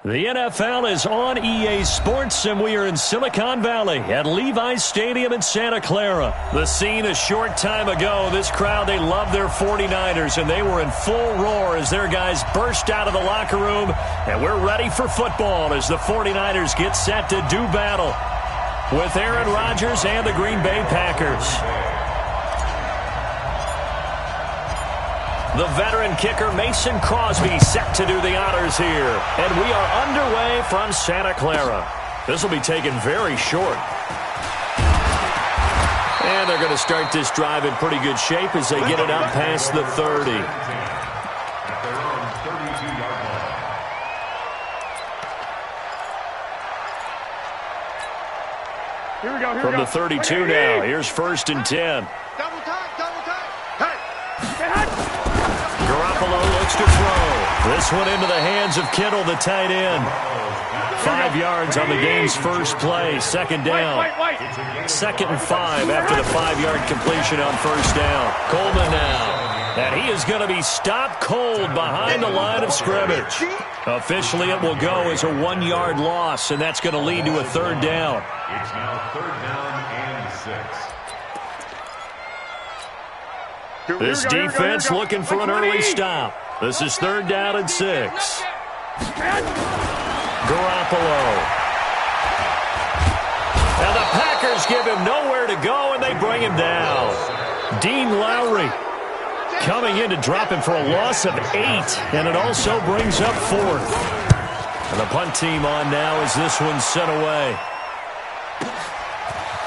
The NFL is on EA Sports, and we are in Silicon Valley at Levi's Stadium in Santa Clara. The scene a short time ago, this crowd, they love their 49ers, and they were in full roar as their guys burst out of the locker room, and we're ready for football as the 49ers get set to do battle with Aaron Rodgers and the Green Bay Packers. The veteran kicker Mason Crosby set to do the honors here. And we are underway from Santa Clara. This will be taken very short. And they're going to start this drive in pretty good shape as they get it up past the 30. From the 32 now, here's 1st and 10. Garoppolo looks to throw. This one into the hands of Kittle, the tight end. 5 yards on the game's first play. Second down. 2nd and 5 after the 5-yard completion on first down. Coleman now. And he is going to be stopped cold behind the line of scrimmage. Officially, it will go as a 1-yard loss, and that's going to lead to a 3rd down. It's now 3rd down and 6. This defense looking for an early stop. This is 3rd down and 6. Garoppolo. Now the Packers give him nowhere to go, and they bring him down. Dean Lowry coming in to drop him for a loss of 8, and it also brings up 4th. And the punt team on now as this one's sent away.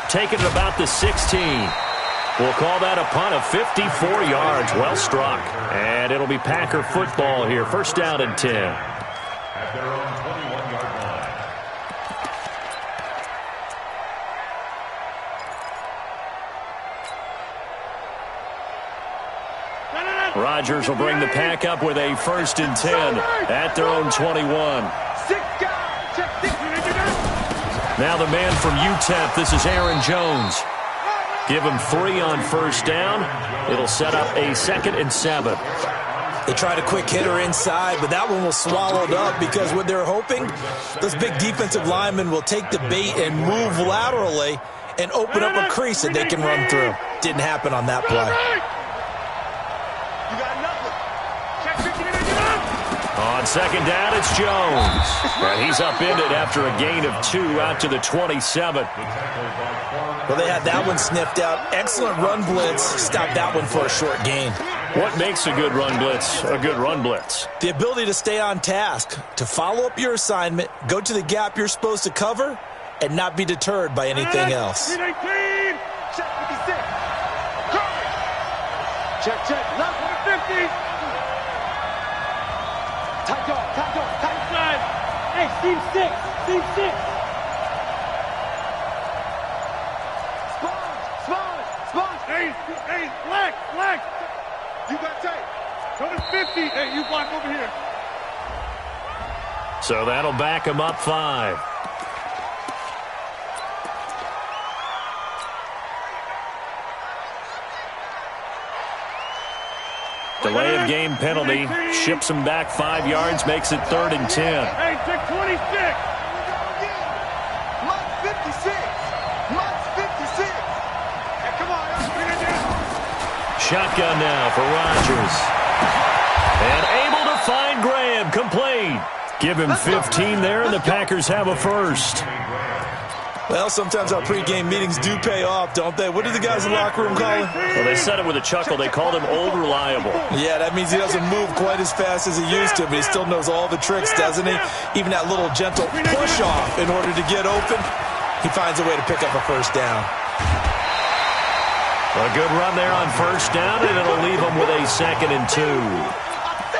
Taking it about the 16. We'll call that a punt of 54 yards. Well struck. And it'll be Packer football here. 1st down and 10. At their own 21-yard line. Rodgers will bring the pack up with a 1st and 10 at their own 21. Now the man from UTEP, this is Aaron Jones. Give him 3 on 1st down. It'll set up a 2nd and 7. They tried a quick hitter inside, but that one was swallowed up because what they're hoping, those big defensive linemen will take the bait and move laterally and open up a crease that they can run through. Didn't happen on that play. On 2nd down, it's Jones. And he's upended after a gain of 2 out to the 27. Well, they had that one sniffed out. Excellent run blitz. Stopped that one for a short gain. What makes a good run blitz a good run blitz? The ability to stay on task, to follow up your assignment, go to the gap you're supposed to cover, and not be deterred by anything else. Check 56. Check. Left 150. Tight dog. Tight side. Hey, Steve 6. Spons. Hey, black. You got tight. Go to 50. Hey, you block over here. So that'll back him up 5. Delay of game penalty. Ships him back 5 yards. Makes it 3rd and 10. Hey, check 26. Mike 56. Hey, come on. Shotgun now for Rodgers. And able to find Graham. Complete. Give him 15 there, and the Packers have a 1st. Well, sometimes our pregame meetings do pay off, don't they? What do the guys in the locker room call him? Well, they said it with a chuckle. They called him Old Reliable. Yeah, that means he doesn't move quite as fast as he used to, but he still knows all the tricks, doesn't he? Even that little gentle push-off in order to get open, he finds a way to pick up a 1st down. A good run there on 1st down, and it'll leave him with a 2nd and 2.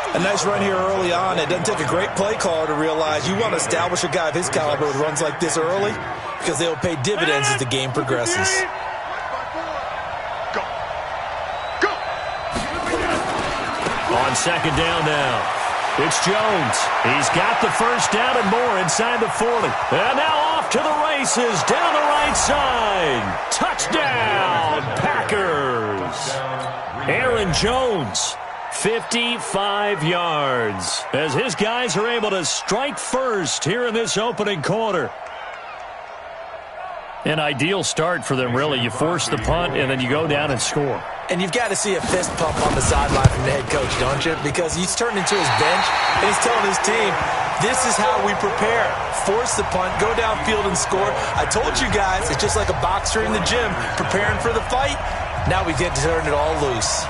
A nice run here early on. It doesn't take a great play caller to realize you want to establish a guy of his caliber with runs like this early because they'll pay dividends as the game progresses. Go. On 2nd down now, it's Jones. He's got the 1st down and more inside the 40. And now off to the races down the right side. Touchdown, Packers. Aaron Jones. 55 yards as his guys are able to strike first here in this opening quarter. An ideal start for them, really. You force the punt, and then you go down and score. And you've got to see a fist pump on the sideline from the head coach, don't you? Because he's turned into his bench, and he's telling his team, this is how we prepare. Force the punt, go downfield and score. I told you guys, it's just like a boxer in the gym preparing for the fight. Now we get to turn it all loose.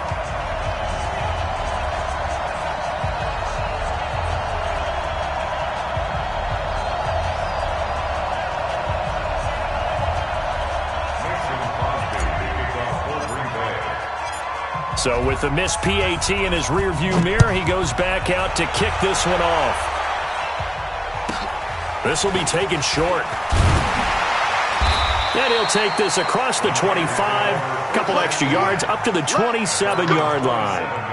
So with the missed PAT in his rearview mirror, he goes back out to kick this one off. This will be taken short. And he'll take this across the 25, a couple extra yards up to the 27-yard line.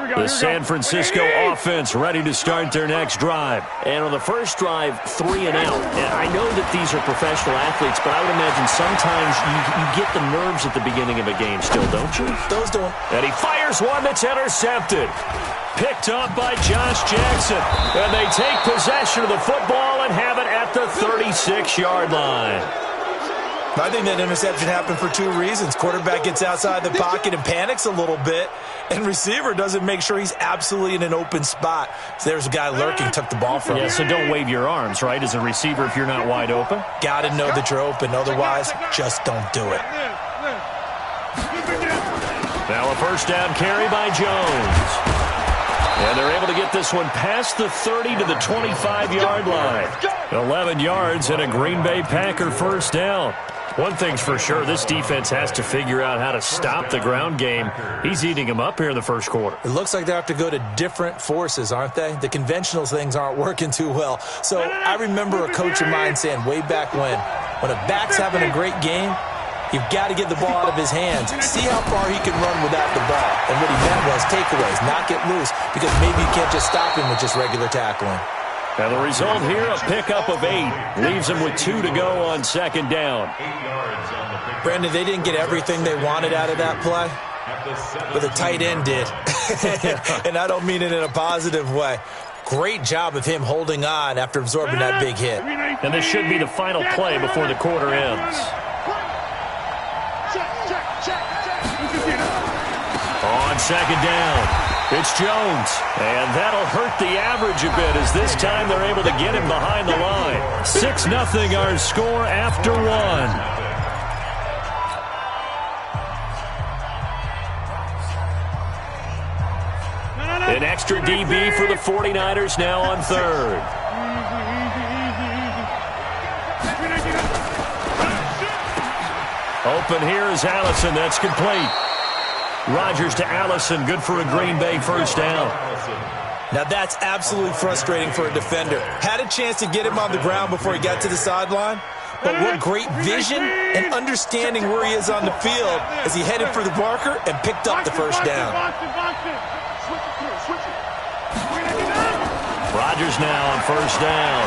The San Francisco offense ready to start their next drive. And on the first drive, 3 and out. And I know that these are professional athletes, but I would imagine sometimes you get the nerves at the beginning of a game still, don't you? Those don't. And he fires one that's intercepted. Picked up by Josh Jackson. And they take possession of the football and have it at the 36-yard line. I think that interception happened for 2 reasons. Quarterback gets outside the pocket and panics a little bit, and receiver doesn't make sure he's absolutely in an open spot. So there's a guy lurking, took the ball from him. Yeah, so don't wave your arms, right, as a receiver if you're not wide open. Got to know that you're open. Otherwise, just don't do it. Now a first down carry by Jones. And they're able to get this one past the 30 to the 25-yard line. 11 yards and a Green Bay Packer first down. One thing's for sure, this defense has to figure out how to stop the ground game. He's eating them up here in the first quarter. It looks like they have to go to different forces, aren't they? The conventional things aren't working too well. So I remember a coach of mine saying way back when a back's having a great game, you've got to get the ball out of his hands. See how far he can run without the ball. And what he meant was takeaways, not get loose, because maybe you can't just stop him with just regular tackling. And the result here, a pickup of 8. Leaves him with 2 to go on second down. Brandon, they didn't get everything they wanted out of that play, but the tight end did. And I don't mean it in a positive way. Great job of him holding on after absorbing that big hit. And this should be the final play before the quarter ends. On second down, it's Jones. And that'll hurt the average a bit as this time they're able to get him behind the line. 6-0 our score after 1. An extra DB for the 49ers now on third. Open here is Allison. That's complete. Rodgers to Allison. Good for a Green Bay first down. Now that's absolutely frustrating for a defender. Had a chance to get him on the ground before he got to the sideline. But what great vision and understanding where he is on the field as he headed for the marker and picked up the first down. Rodgers now on first down.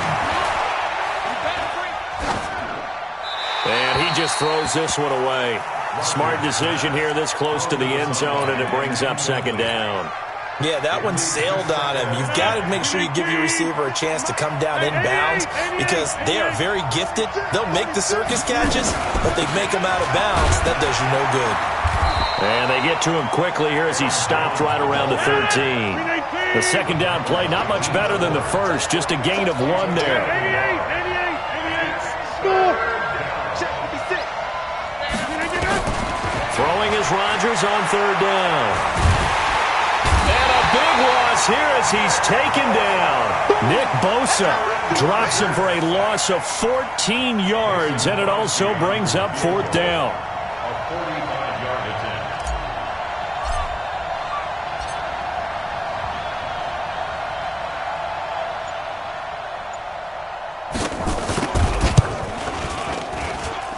And he just throws this one away. Smart decision here this close to the end zone, and it brings up second down. Yeah, that one sailed on him. You've got to make sure you give your receiver a chance to come down inbounds because they are very gifted. They'll make the circus catches, but they make them out of bounds. That does you no good. And they get to him quickly here as he's stopped right around the 13. The second down play, not much better than the first, just a gain of 1 there. 88. Throwing is Rodgers on third down. And a big loss here as he's taken down. Nick Bosa drops him for a loss of 14 yards, and it also brings up fourth down.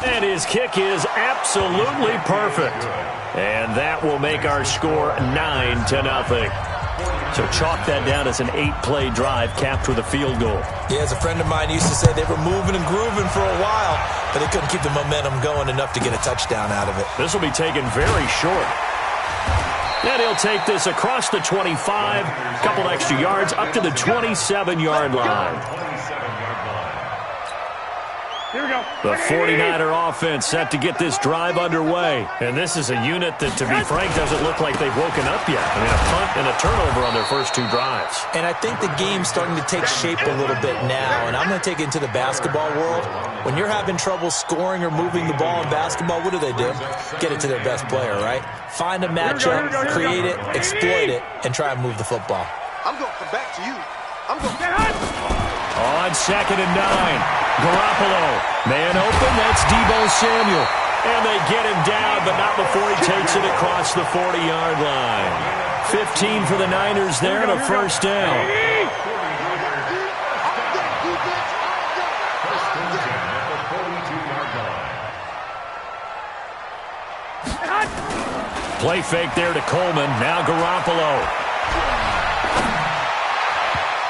And And his kick is absolutely perfect. And that will make our score 9-0. So chalk that down as an 8-play drive capped with a field goal. Yeah, as a friend of mine used to say, they were moving and grooving for a while, but they couldn't keep the momentum going enough to get a touchdown out of it. This will be taken very short. And he'll take this across the 25, a couple extra yards, up to the 27-yard line. Here we go. The 49er offense set to get this drive underway. And this is a unit that, to be frank, doesn't look like they've woken up yet. I mean, a punt and a turnover on their first 2 drives. And I think the game's starting to take shape a little bit now, and I'm going to take it into the basketball world. When you're having trouble scoring or moving the ball in basketball, what do? Get it to their best player, right? Find a matchup, create it, exploit it, and try and move the football. I'm going to come back to you. I'm going to Get hot. On 2nd and 9. Garoppolo. Man open. That's Deebo Samuel. And they get him down, but not before he takes it across the 40-yard line. 15 for the Niners there and a first down. Play fake there to Coleman. Now Garoppolo.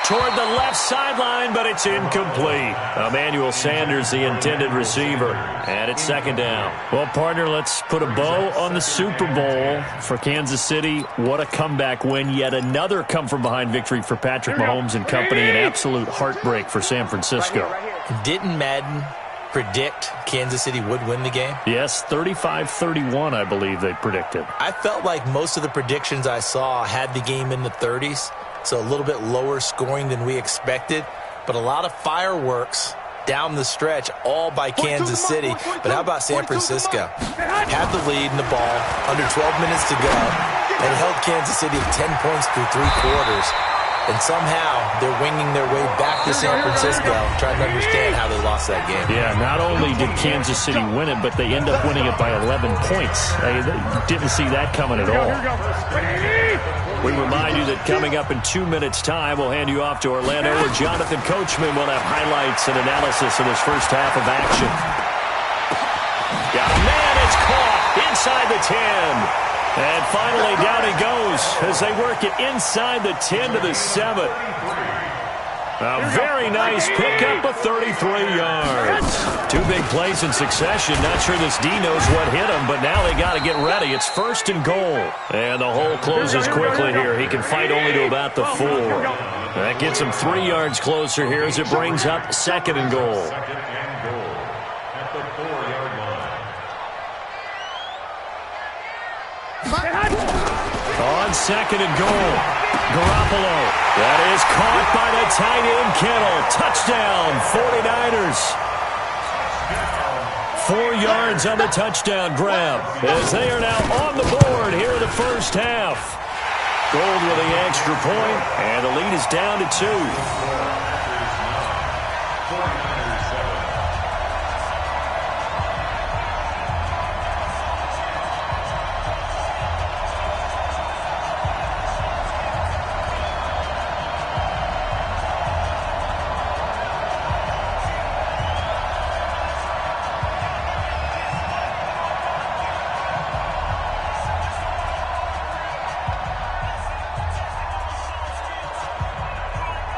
Toward the left sideline, but it's incomplete. Emmanuel Sanders, the intended receiver. And it's 2nd down. Well, partner, let's put a bow on the Super Bowl for Kansas City. What a comeback win. Yet another come-from-behind victory for Patrick Mahomes and company. An absolute heartbreak for San Francisco. Didn't Madden predict Kansas City would win the game? Yes, 35-31, I believe they predicted. I felt like most of the predictions I saw had the game in the 30s. So a little bit lower scoring than we expected, but a lot of fireworks down the stretch, all by Kansas City. But how about San Francisco? Had the lead in the ball, under 12 minutes to go, and held Kansas City to 10 points through 3 quarters. And somehow they're winging their way back to San Francisco, trying to understand how they lost that game. Yeah, not only did Kansas City win it, but they end up winning it by 11 points. They didn't see that coming at all. We remind you that coming up in 2 minutes' time, we'll hand you off to Orlando, where Jonathan Coachman will have highlights and analysis of his first half of action. Got a man, it's caught inside the 10. And finally, down he goes as they work it inside the 10 to the 7. A very nice pickup of 33 yards. 2 big plays in succession. Not sure this D knows what hit him, but now they got to get ready. It's 1st and goal. And the hole closes quickly here. He can fight only to about the 4. That gets him 3 yards closer here as it brings up 2nd and goal. On 2nd and goal, Garoppolo. That is caught by the tight end, Kittle. Touchdown, 49ers. 4 yards on the touchdown grab as they are now on the board here in the first half. Gold with the extra point, and the lead is down to 2.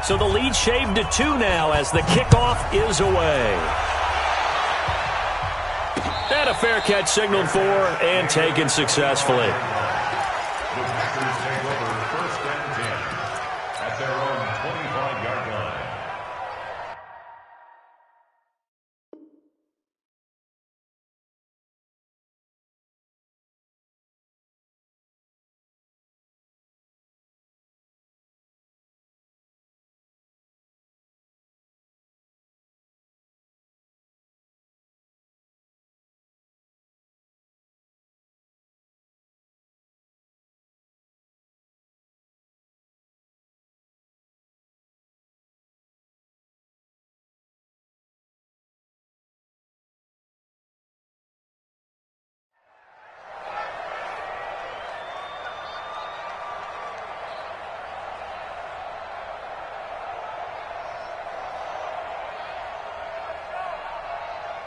So the lead shaved to 2 now as the kickoff is away. And a fair catch signaled for and taken successfully.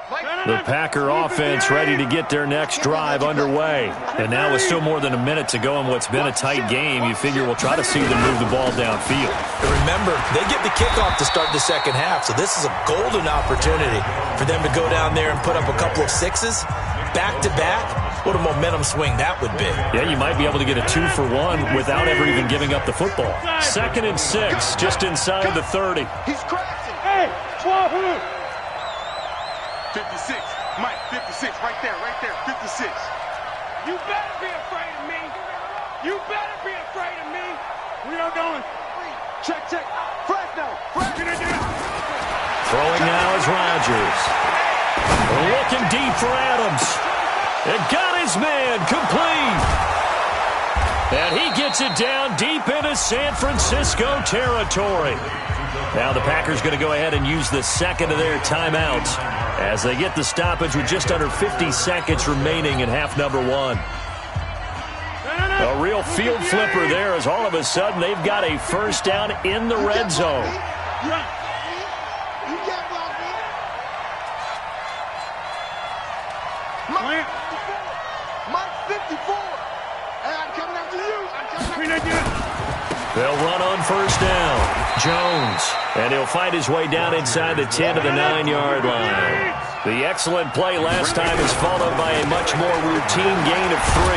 The Packer offense ready to get their next drive underway. And now with still more than a minute to go in what's been a tight game, you figure we'll try to see them move the ball downfield. And remember, they get the kickoff to start the second half, so this is a golden opportunity for them to go down there and put up a couple of sixes back-to-back. What a momentum swing that would be. Yeah, you might be able to get a 2-for-1 without ever even giving up the football. 2nd and 6, just inside the 30. He's crashing. Hey, Wahoo! 56. Mike, 56. Right there, 56. You better be afraid of me. You better be afraid of me. We are going. Check. Flag now. Throwing now is Rodgers. Looking deep for Adams. It got his man complete. And he gets it down deep into San Francisco territory. Now the Packers going to go ahead and use the second of their timeouts as they get the stoppage with just under 50 seconds remaining in half number 1. A real field flipper there as all of a sudden they've got a first down in the red zone. Mike 54. Hey, I'm coming after you. They'll run on first down. Jones. And he'll find his way down inside the 10 to the 9-yard line. The excellent play last time is followed by a much more routine gain of 3.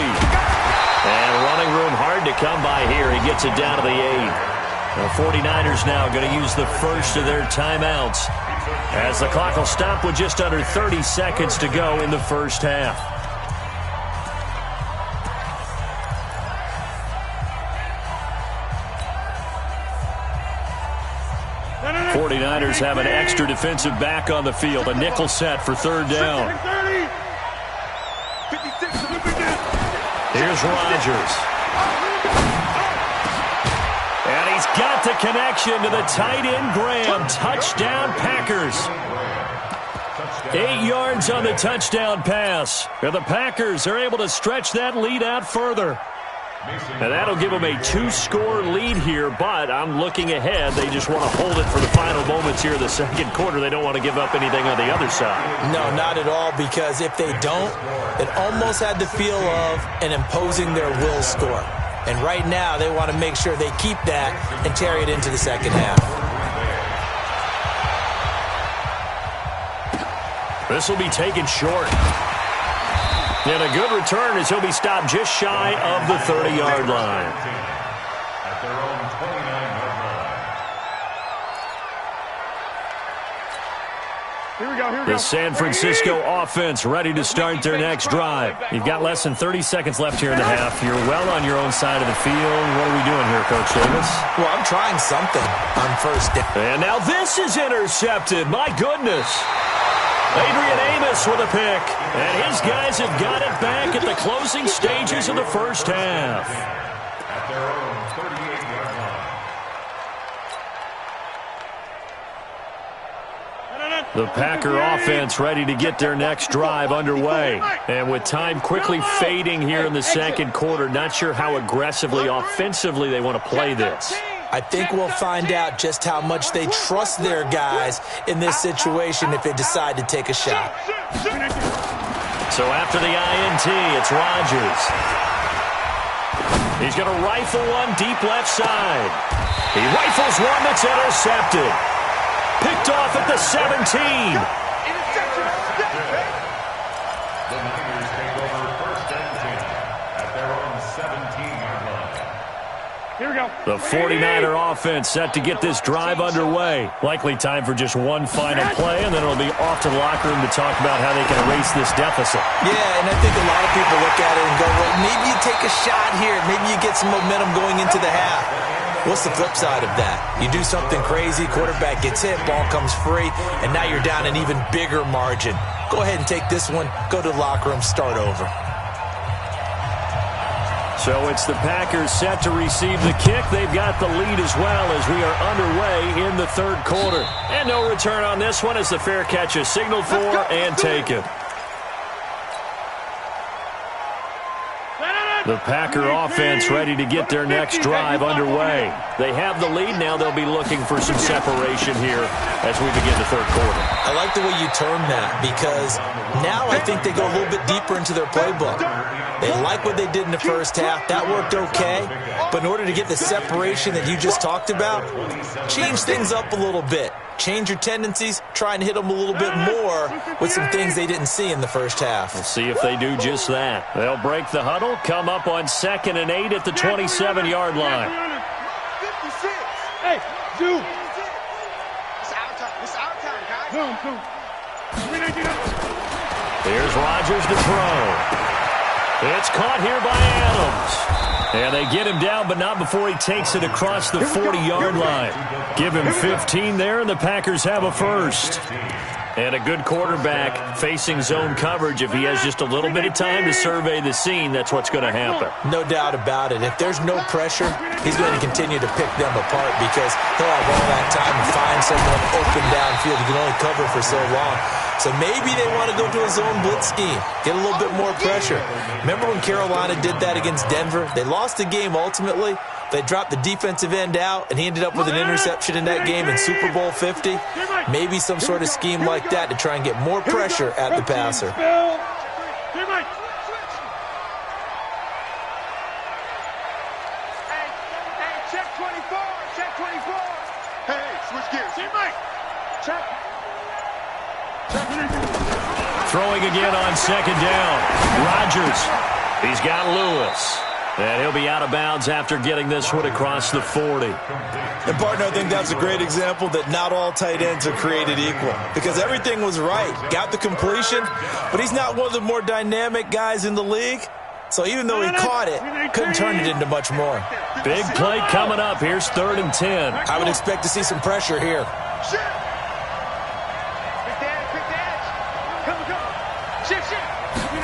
And running room hard to come by here. He gets it down to the 8. The 49ers now going to use the first of their timeouts as the clock will stop with just under 30 seconds to go in the first half. '49ers have an extra defensive back on the field. A nickel set for third down. Here's Rodgers. And he's got the connection to the tight end, Graham. Touchdown, Packers. 8 yards on the touchdown pass. And the Packers are able to stretch that lead out further. And that'll give them a 2-score lead here, but I'm looking ahead. They just want to hold it for the final moments here in the second quarter. They don't want to give up anything on the other side. No, not at all, because if they don't, it almost had the feel of an imposing their will score. And right now, they want to make sure they keep that and carry it into the second half. This will be taken short. And a good return as he'll be stopped just shy of the 30-yard line. At their own 29-yard line. Here we go. The San Francisco offense ready to start their next drive. You've got less than 30 seconds left here in the half. You're well on your own side of the field. What are we doing here, Coach Davis? Well, I'm trying something on first down. And now this is intercepted. My goodness. Adrian Amos with a pick. And his guys have got it back at the closing stages of the first half. At their own 38-yard line. The Packer offense ready to get their next drive underway. And with time quickly fading here in the second quarter, not sure how aggressively, offensively they want to play this. I think we'll find out just how much they trust their guys in this situation if they decide to take a shot. So after the INT, it's Rodgers. He's going to rifle one deep left side. He rifles one that's intercepted. Picked off at the 17. The Niners take over first and 10 at their own 17-yard line. Here we go. The 49er offense set to get this drive underway. Likely time for just one final play, and then it'll be off to the locker room to talk about how they can erase this deficit. Yeah, and I think a lot of people look at it and go, well, maybe you take a shot here. Maybe you get some momentum going into the half. What's the flip side of that? You do something crazy, quarterback gets hit, ball comes free, and now you're down an even bigger margin. Go ahead and take this one, go to the locker room, start over. So it's the Packers set to receive the kick. They've got the lead as well as we are underway in the third quarter. And no return on this one as the fair catch is signaled for and taken. The Packer offense ready to get their next drive underway. They have the lead now. They'll be looking for some separation here as we begin the third quarter. I like the way you term that because now I think they go a little bit deeper into their playbook. They like what they did in the first half. That worked okay. But in order to get the separation that you just talked about, change things up a little bit. Change your tendencies. Try and hit them a little bit more with some things they didn't see in the first half. We'll see if they do just that. They'll break the huddle, come up on 2nd and 8 at the 27-yard line. 56. Hey, dude. It's our time. It's our time, guys. Here's Rodgers to throw. It's caught here by Adams. And they get him down, but not before he takes it across the 40-yard line. Give him 15 there, and the Packers have a first. And a good quarterback facing zone coverage. If he has just a little bit of time to survey the scene, that's what's going to happen. No doubt about it. If there's no pressure, he's going to continue to pick them apart because he'll have all that time to find someone open downfield. He can only cover for so long. So maybe they want to go to a zone blitz scheme, get a little bit more pressure. Remember when Carolina did that against Denver? They lost the game ultimately. They dropped the defensive end out, and he ended up with an interception in that game in Super Bowl 50. Maybe some sort of scheme like that to try and get more pressure at the passer. Hey, check 24. Check 24. Hey, switch gears. Check. Throwing again on 2nd down. Rodgers. He's got Lewis. And he'll be out of bounds after getting this one across the 40. And, partner, I think that's a great example that not all tight ends are created equal because everything was right. Got the completion, but he's not one of the more dynamic guys in the league. So even though he caught it, couldn't turn it into much more. Big play coming up. Here's 3rd and 10. I would expect to see some pressure here.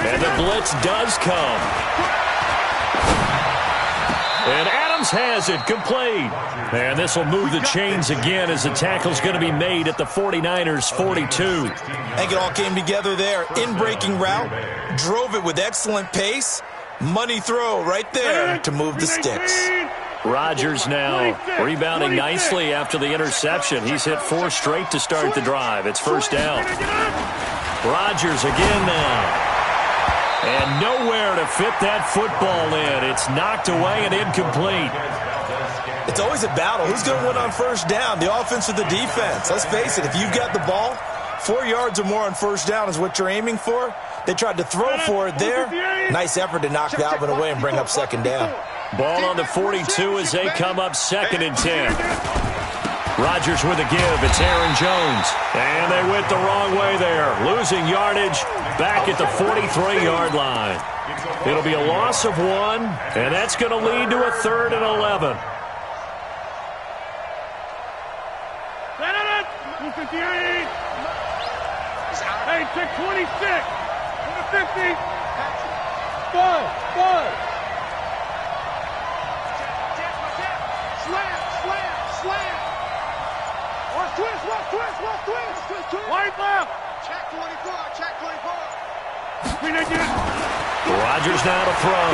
And the blitz does come. And Adams has it, complete. And this will move the chains again as the tackle's going to be made at the 49ers' 42. I think it all came together there. In-breaking route, drove it with excellent pace. Money throw right there to move the sticks. Rodgers now rebounding nicely after the interception. He's hit 4 straight to start the drive. It's 1st down. Rodgers again now. And nowhere to fit that football in. It's knocked away and incomplete. It's always a battle. Who's going to win on 1st down, the offense or the defense? Let's face it, if you've got the ball, 4 yards or more on 1st down is what you're aiming for. They tried to throw for it there. Nice effort to knock that one away and bring up 2nd down. Ball on the 42 as they come up 2nd and 10. Rodgers with a give. It's Aaron Jones. And they went the wrong way there. Losing yardage back at the 43-yard line. It'll be a loss of 1, and that's going to lead to a 3rd and 11. Hey, check 26. 50. Ball. Slam. Watch twist. Wide left. Check 24. Rodgers now to throw.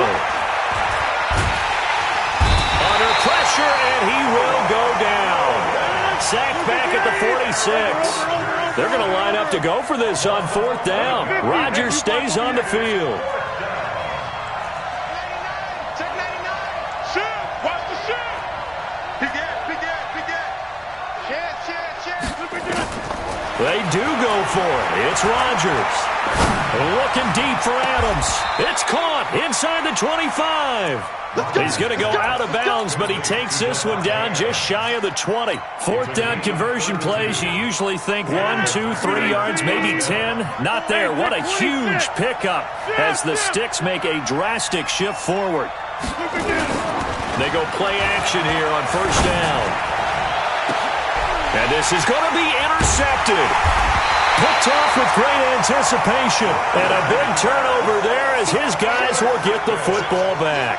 Under pressure, and he will go down. Sacked back at the 46. They're going to line up to go for this on 4th down. Rodgers stays on the field. Check 99. Shoot. Watch the shoot. Big gap. Shit. They do go for it. It's Rodgers. Looking deep for Adams. It's caught inside the 25. He's going to go out of bounds, but he takes this one down just shy of the 20. 4th down conversion plays, you usually think 1, 2, 3 yards, maybe 10. Not there. What a huge pickup as the Sticks make a drastic shift forward. They go play action here on 1st down. And this is going to be intercepted. Picked off with great anticipation. And a big turnover there as his guys will get the football back.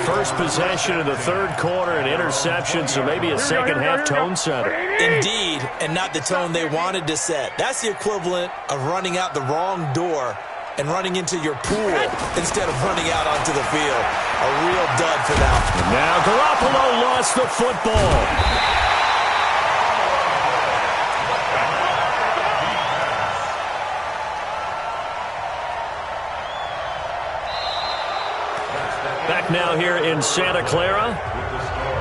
First possession of the 3rd quarter, an interception, so maybe a second-half tone setter. Indeed, and not the tone they wanted to set. That's the equivalent of running out the wrong door and running into your pool instead of running out onto the field. A real dud for that. And now Garoppolo lost the football. Back now here in Santa Clara.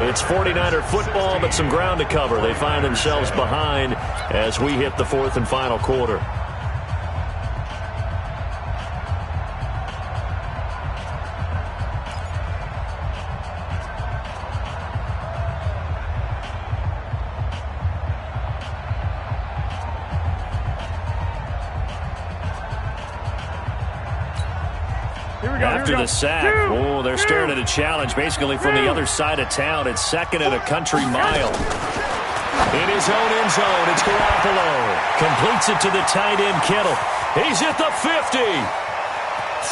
It's 49er football, but some ground to cover. They find themselves behind as we hit the fourth and final quarter. After the sack, oh, they're staring at a challenge basically from the other side of town. It's second and a country mile. In his own end zone, it's Garoppolo. Completes it to the tight end, Kittle. He's at the 50,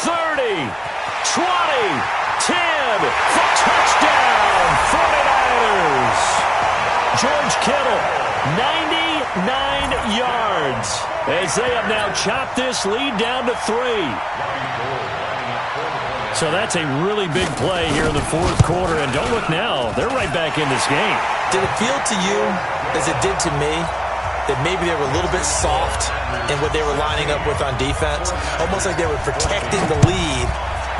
30, 20, 10 for touchdown, 49ers. George Kittle, 99 yards as they have now chopped this lead down to 3. So that's a really big play here in the fourth quarter. And don't look now, they're right back in this game. Did it feel to you, as it did to me, that maybe they were a little bit soft in what they were lining up with on defense? Almost like they were protecting the lead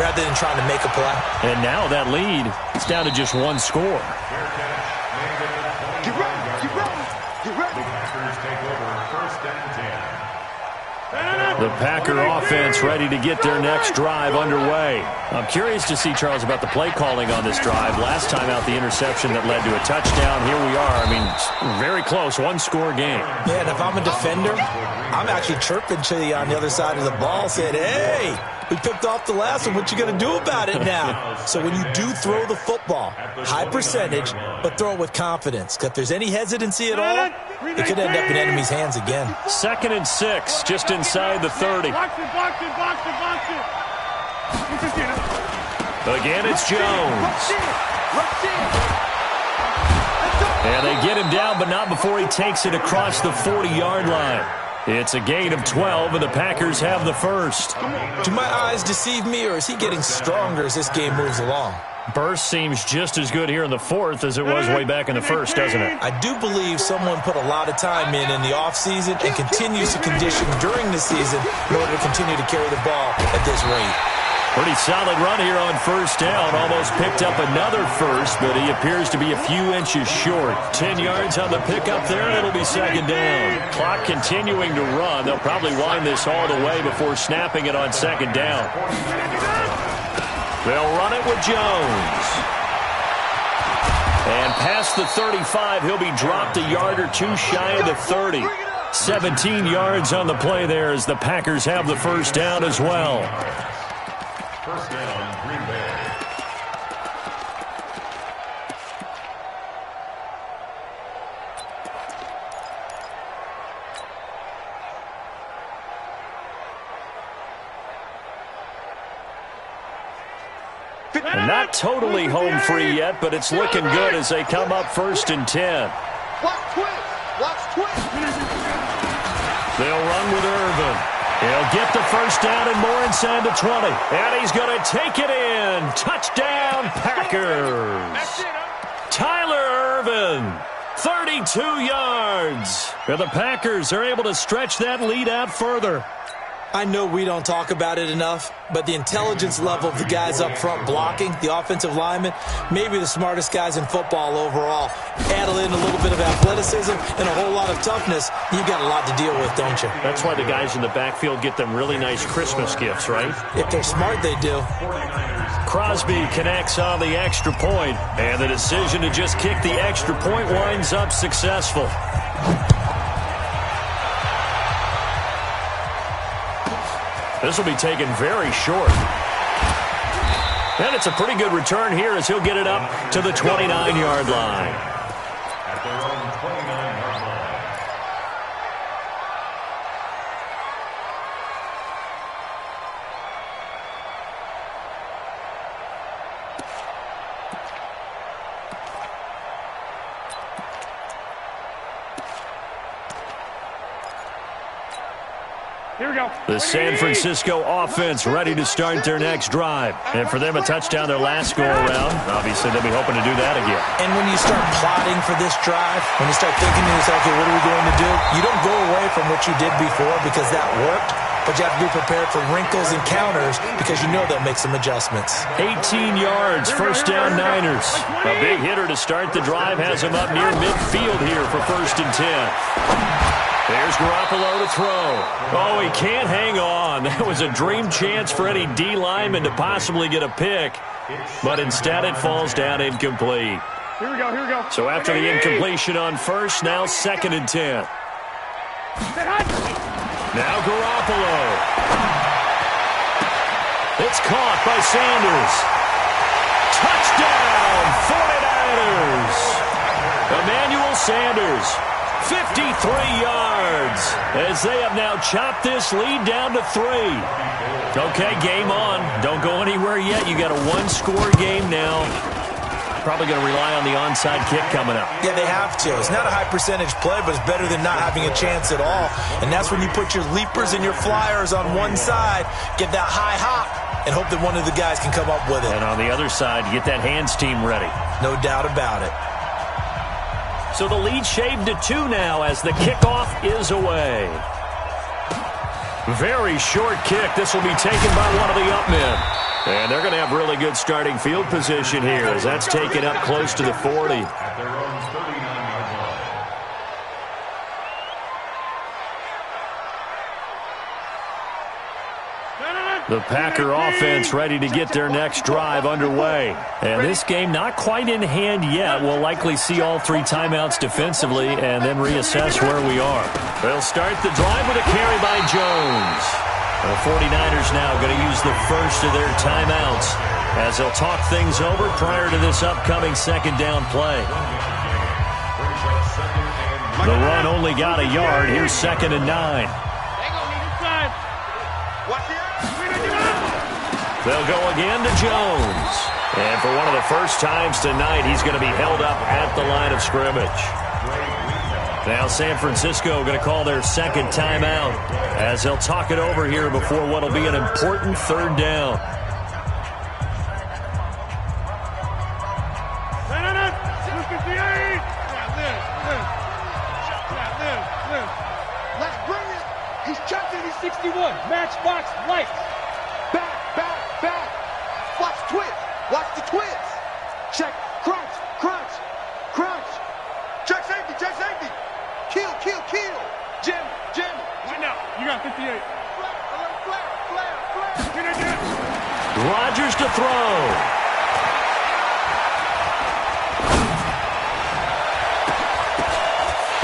rather than trying to make a play. And now that lead is down to just one score. Get ready, get ready, get ready. The Packers take over first and 10. The Packer offense ready to get their next drive underway. I'm curious to see, Charles, about the play calling on this drive. Last time out, the interception that led to a touchdown. Here we are. I mean, very close, one-score game. Yeah, and if I'm a defender, I'm actually chirping to you on the other side of the ball, saying, hey, we picked off the last one. What you going to do about it now? So when you do throw the football, high percentage, but throw it with confidence. Because if there's any hesitancy at all, it could end up in enemy's hands again. 2nd and 6, just inside the 30. Box it, box it, box it, box it. Again, it's Jones. And they get him down, but not before he takes it across the 40-yard line. It's a gain of 12, and the Packers have the first. Do my eyes deceive me, or is he getting stronger as this game moves along? Burst seems just as good here in the fourth as it was way back in the first, doesn't it? I do believe someone put a lot of time in the offseason and continues to condition during the season in order to continue to carry the ball at this rate. Pretty solid run here on first down. Almost picked up another first, but he appears to be a few inches short. 10 yards on the pickup there, and it'll be second down. Clock continuing to run. They'll probably wind this all the way before snapping it on second down. They'll run it with Jones. And past the 35, he'll be dropped a yard or two shy of the 30. 17 yards on the play there as the Packers have the first down as well. First down, Green Bay. And not totally home free yet, but it's looking good as they come up 1st and 10. Watch twist, watch twist. They'll run with Irvin. He'll get the first down and more inside the 20. And he's going to take it in. Touchdown, Packers. Tyler Irvin, 32 yards. And the Packers are able to stretch that lead out further. I know we don't talk about it enough, but the intelligence level of the guys up front blocking, the offensive linemen, maybe the smartest guys in football overall. Add in a little bit of athleticism and a whole lot of toughness, you've got a lot to deal with, don't you? That's why the guys in the backfield get them really nice Christmas gifts, right? If they're smart, they do. Crosby connects on the extra point, and the decision to just kick the extra point winds up successful. This will be taken very short. And it's a pretty good return here as he'll get it up to the 29-yard line. At their own 29-yard line. Here we go. The San Francisco offense ready to start their next drive. And for them, a touchdown their last go-around. Obviously, they'll be hoping to do that again. And when you start plotting for this drive, when you start thinking to yourself, okay, what are we going to do? You don't go away from what you did before because that worked, but you have to be prepared for wrinkles and counters because you know they'll make some adjustmts. 18 yards, first down Niners. A big hitter to start the drive has him up near midfield here for 1st and 10. There's Garoppolo to throw. Oh, he can't hang on. That was a dream chance for any D lineman to possibly get a pick. But instead it falls down incomplete. Here we go, here we go. So after the incompletion on first, now 2nd and 10. Now Garoppolo. It's caught by Sanders. Touchdown, 49ers. Emmanuel Sanders. 53 yards as they have now chopped this lead down to 3. Okay, game on. Don't go anywhere yet. You got a one-score game now. Probably going to rely on the onside kick coming up. Yeah, they have to. It's not a high-percentage play, but it's better than not having a chance at all. And that's when you put your leapers and your flyers on one side, get that high hop, and hope that one of the guys can come up with it. And on the other side, get that hands team ready. No doubt about it. So the lead shaved to 2 now as the kickoff is away. Very short kick. This will be taken by one of the up men. And they're going to have really good starting field position here as that's taken up close to the 40. At their own 39-yard line. The Packer offense ready to get their next drive underway. And this game not quite in hand yet. We'll likely see all 3 timeouts defensively and then reassess where we are. They'll start the drive with a carry by Jones. The 49ers now going to use the first of their timeouts as they'll talk things over prior to this upcoming 2nd down play. The run only got a yard. Here's 2nd and 9. They'll go again to Jones. And for one of the first times tonight, he's going to be held up at the line of scrimmage. Now San Francisco going to call their 2nd timeout as they'll talk it over here before what will be an important 3rd down. Let's bring it. He's checked it. He's 61. Matchbox lights. Back. Watch twitch. Watch the twitch. Check. Crunch. Check safety. Kill. Jim. Right now. You got 58. Flare. Rodgers to throw.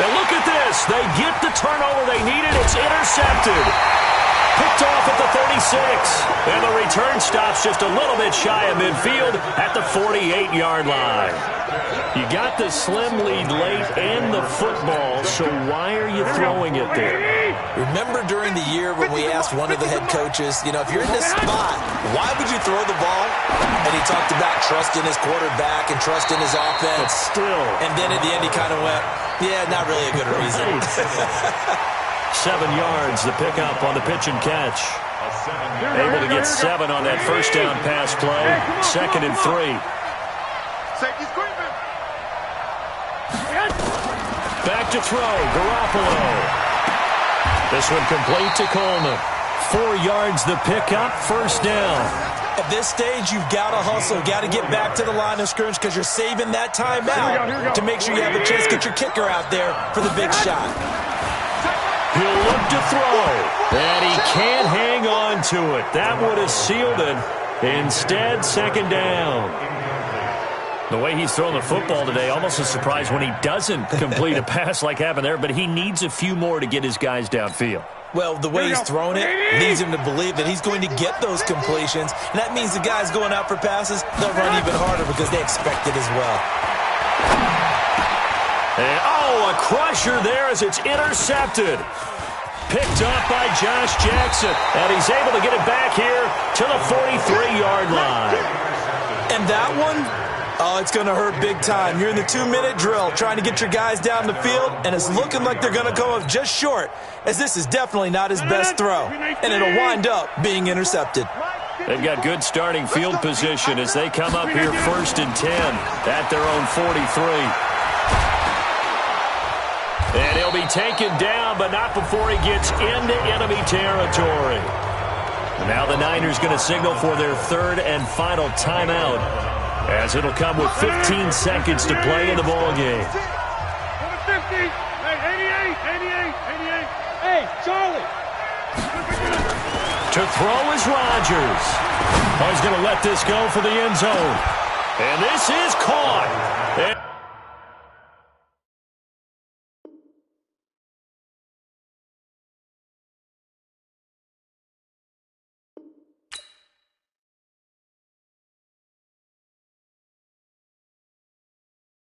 And look at this. They get the turnover they needed. It's intercepted. Picked off at the 36. And the return stops just a little bit shy of midfield at the 48-yard line. You got the slim lead late and the football, so why are you throwing it there? Remember during the year when we asked one of the head coaches, if you're in this spot, why would you throw the ball? And he talked about trusting his quarterback and trusting his offense. But still. And then at the end he kind of went, yeah, not really a good reason. 7 yards, the pickup on the pitch and catch. Able to get 7 on that first down pass play. 2nd and 3. Safety's creeping. Back to throw, Garoppolo. This one complete to Coleman. 4 yards the pickup, first down. At this stage, you've got to hustle, got to get back to the line of scrimmage because you're saving that timeout to make sure you have a chance to get your kicker out there for the big shot. He'll look to throw, and he can't hang on to it. That would have sealed it. Instead, 2nd down. The way he's throwing the football today, almost a surprise when he doesn't complete a pass like happened there, but he needs a few more to get his guys downfield. Well, the way he's thrown it leads him to believe that he's going to get those completions, and that means the guys going out for passes, they'll run even harder because they expect it as well. And, a crusher there as it's intercepted. Picked up by Josh Jackson, and he's able to get it back here to the 43-yard line. And that one, Oh, it's going to hurt big time. You're in the 2-minute drill trying to get your guys down the field, and it's looking like they're going to come up just short, as this is definitely not his best throw, and it'll wind up being intercepted. They've got good starting field position as they come up here 1st and 10 at their own 43. And he'll be taken down, but not before he gets into enemy territory. And now the Niners going to signal for their 3rd and final timeout, as it'll come with 15 seconds to play in the ballgame. 50. Hey, 88. Hey, Charlie. To throw is Rodgers. Oh, he's going to let this go for the end zone. And this is caught.